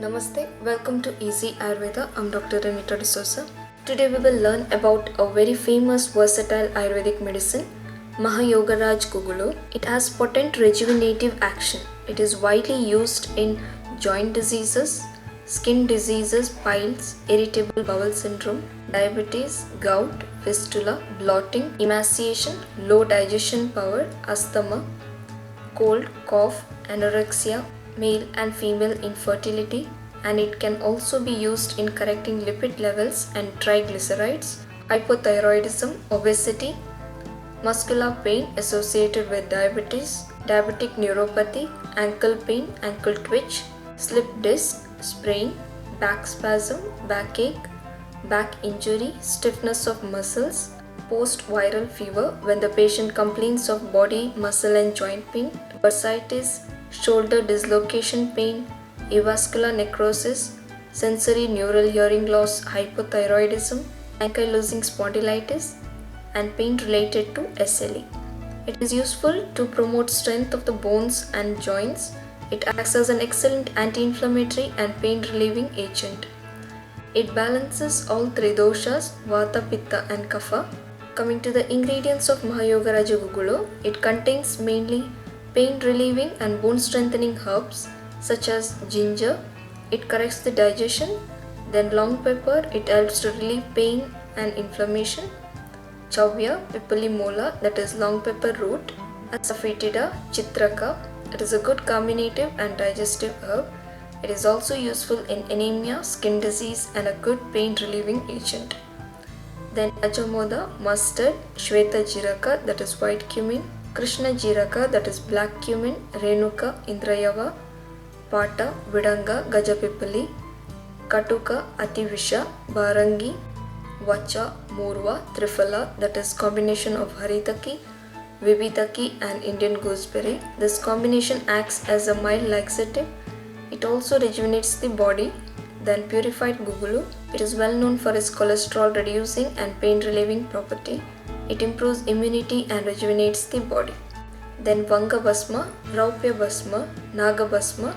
Namaste, welcome to Easy Ayurveda. I'm Dr. Remedies. Today we will learn about a very famous versatile Ayurvedic medicine, Mahayograj Guggul. It has potent rejuvenative action. It is widely used in joint diseases, skin diseases, piles, irritable bowel syndrome, diabetes, gout, fistula, bloating, emaciation, low digestion power, asthma, cold, cough, anorexia, male and female infertility, and it can also be used in correcting lipid levels and triglycerides, hypothyroidism, obesity, muscular pain associated with diabetes, diabetic neuropathy, ankle pain, ankle twitch, slip disc, sprain, back spasm, backache, back injury, stiffness of muscles, post-viral fever when the patient complains of body, muscle and joint pain, bursitis, shoulder dislocation pain, avascular necrosis, sensory neural hearing loss, hypothyroidism, ankylosing spondylitis, and pain related to SLE. It is useful to promote strength of the bones and joints. It acts as an excellent anti-inflammatory and pain-relieving agent. It balances all three doshas, Vata, Pitta and Kapha. Coming to the ingredients of Mahayograj Guggul, it contains mainly pain-relieving and bone-strengthening herbs such as ginger. It corrects the digestion. Then long pepper, it helps to relieve pain and inflammation. Chavya, Pipali mola, that is long pepper root. Asafoetida, Chitraka, it is a good carminative and digestive herb. It is also useful in anemia, skin disease and a good pain-relieving agent. Then Ajamoda, mustard, Shweta Jiraka, that is white cumin, Krishna Jiraka, that is black cumin, Renuka, Indrayava, Pata, Vidanga, Gajapipali, Katuka, Ativisha, Barangi, Vacha, Murva, Trifala, that is combination of Haritaki, Vibhitaki and Indian gooseberry. This combination acts as a mild laxative. It also rejuvenates the body. Then purified Guggul. It is well known for its cholesterol reducing and pain relieving property. It improves immunity and rejuvenates the body. Then Vanga Basma, Raupya Basma, Naga Basma,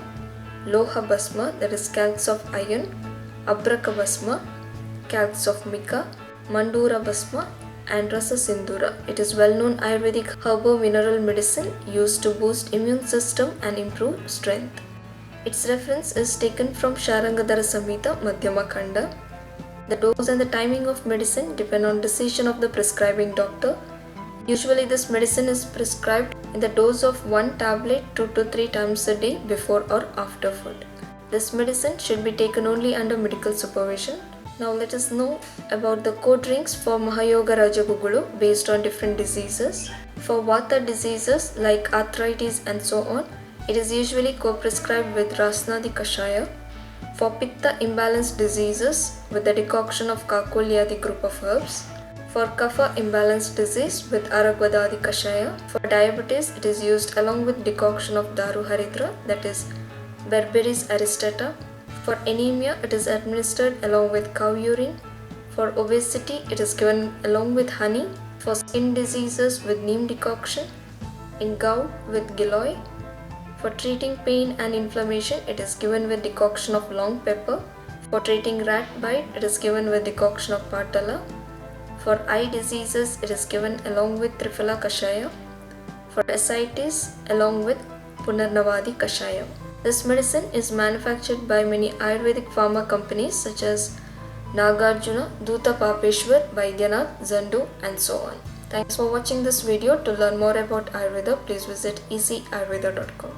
Loha Basma, that is calx of iron, Abraka Basma, calx of mica, Mandura Basma and Rasa Sindura. It is well known Ayurvedic herbal mineral medicine used to boost immune system and improve strength. Its reference is taken from Sharangadhara Samhita Madhyama Khanda. The dose and the timing of medicine depend on decision of the prescribing doctor. Usually this medicine is prescribed in the dose of 1 tablet 2 to 3 times a day before or after food. This medicine should be taken only under medical supervision. Now let us know about the co-drinks for Mahayograj Guggul based on different diseases. For Vata diseases like arthritis and so on, it is usually co-prescribed with Rasnadi Kashaya. For Pitta imbalanced diseases with the decoction of Kakolyadi group of herbs. For Kapha imbalanced disease with Aragvadadi Kashaya. For diabetes, it is used along with decoction of Daru Haridra, that is Berberis aristata. For anemia, it is administered along with cow urine. For obesity, it is given along with honey. For skin diseases with neem decoction. In gout with giloy. For treating pain and inflammation, it is given with decoction of long pepper. For treating rat bite, it is given with decoction of patala. For eye diseases, it is given along with Trifala Kashaya. For ascites, along with Punarnavadi Kashaya. This medicine is manufactured by many Ayurvedic pharma companies such as Nagarjuna, Duta Papeshwar, Vaidyanath, Zandu and so on. Thanks for watching this video. To learn more about Ayurveda, please visit easyayurveda.com.